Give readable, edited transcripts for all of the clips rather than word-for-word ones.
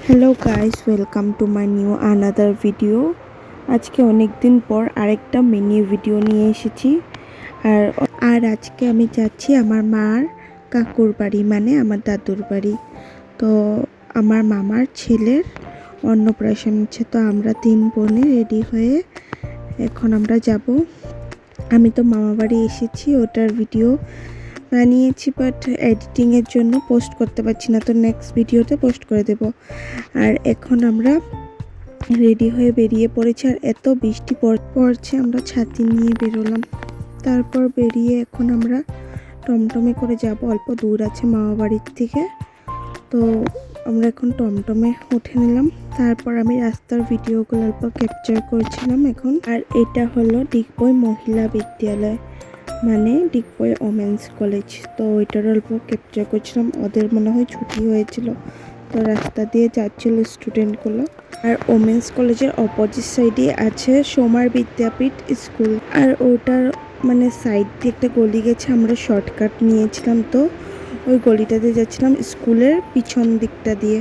Hello guys, welcome to my new another video. আজকে অনেক দিন পর আরেকটা মিনি ভিডিও নিয়ে এসেছি। আর আর আজকে আমি যাচ্ছি আমার মার কাকুর বাড়ি, মানে আমার দাদুর বাড়ি। তো আমার মামার ছেলের অন্নপ্রাশন আছে, তো আমরা 3 বোনে রেডি হয়ে এখন আমরা যাব। আমি তো মামা বাড়ি এসেছি, ওটার ভিডিও বানিয়েছি, বাট এডিটিংয়ের জন্য পোস্ট করতে পারছি না, তো নেক্সট ভিডিওতে পোস্ট করে দেব। আর এখন আমরা রেডি হয়ে বেরিয়ে পড়েছি, আর এত বৃষ্টি পড়ছে, আমরা ছাতি নিয়ে বেরোলাম। তারপর বেরিয়ে এখন আমরা টমটমে করে যাব, অল্প দূর আছে মামা বাড়ির থেকে। তো আমরা এখন টমটমে উঠে নিলাম। তারপর আমি রাস্তার ভিডিওগুলো অল্প ক্যাপচার করছিলাম এখন। আর এটা হলো ডিগবই মহিলা বিদ্যালয়, মানে ডিগবই ওমেন্স কলেজ। তো ওইটার অল্প ক্যাপচার করছিলাম, ওদের মনে হয় ছুটি হয়েছিল, তো রাস্তা দিয়ে যাচ্ছিল স্টুডেন্টগুলো। আর ওমেন্স কলেজের অপোজিট সাইডে আছে সোমার বিদ্যাপীঠ স্কুল। আর ওটার মানে সাইড দিয়ে একটা গলি গেছে, আমরা শর্টকাট নিয়েছিলাম, তো ওই গলিটাতে যাচ্ছিলাম স্কুলের পিছন দিকটা দিয়ে।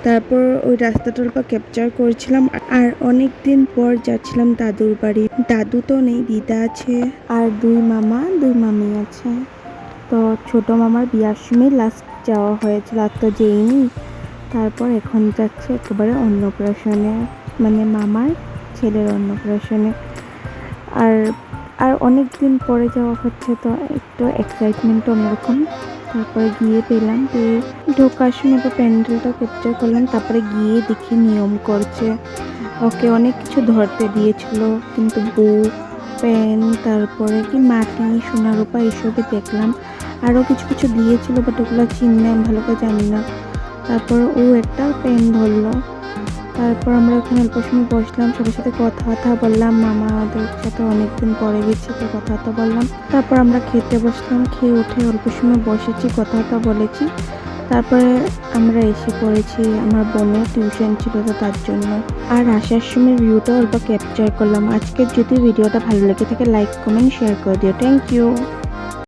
তারপর ওই রাস্তাটার উপর ক্যাপচার করেছিলাম। আর অনেক দিন পর যাচ্ছিলাম দাদুর বাড়ি। দাদু তো নেই, দিদা আছে আর 2 মামা 2 মামি আছে। তো ছোট মামার বিয়ার সময় লাস্ট যাওয়া হয়েছিল, আর তো যেইনি। তারপর এখন যাচ্ছে একেবারে অন্নপ্রাশনে, মানে মামার ছেলের অন্নপ্রাশনে। আর আর অনেক দিন পরে যাওয়া হচ্ছে, তো একটু এক্সাইটমেন্ট অন্যরকম। তারপরে গিয়ে পেলাম, পেয়ে ঢোকার সময় তো প্যান্ডেলটা ক্যাপচার করলাম। তারপরে গিয়ে দেখি নিয়ম করছে, ওকে অনেক কিছু ধরতে দিয়েছিল, কিন্তু বুক, পেন, তারপরে কি মাটি, সোনা রূপা এসবই দেখলাম। আরও কিছু কিছু দিয়েছিল, বাট ওগুলো চিহ্ন আমি ভালো করে জানি না। তারপর ও একটা পেন ধরলো। তারপর আমরা ওখানে অল্প সময় বসলাম, সবার সাথে কথাবার্তা বললাম, মামাদের সাথে অনেকদিন পরে গেছি, তো কথাবার্তা বললাম। তারপর আমরা খেতে বসলাম, খেয়ে উঠে অল্প সময় বসেছি, কথাবার্তা বলেছি। তারপরে আমরা এসে পড়েছি, আমার বোনের টিউশন ছিল তো তার জন্য। আর আসার সময় ভিউটা অল্প ক্যাপচার করলাম। আজকের যদি ভিডিওটা ভালো লেগে থাকে, লাইক কমেন্ট শেয়ার করে দিও। Thank you.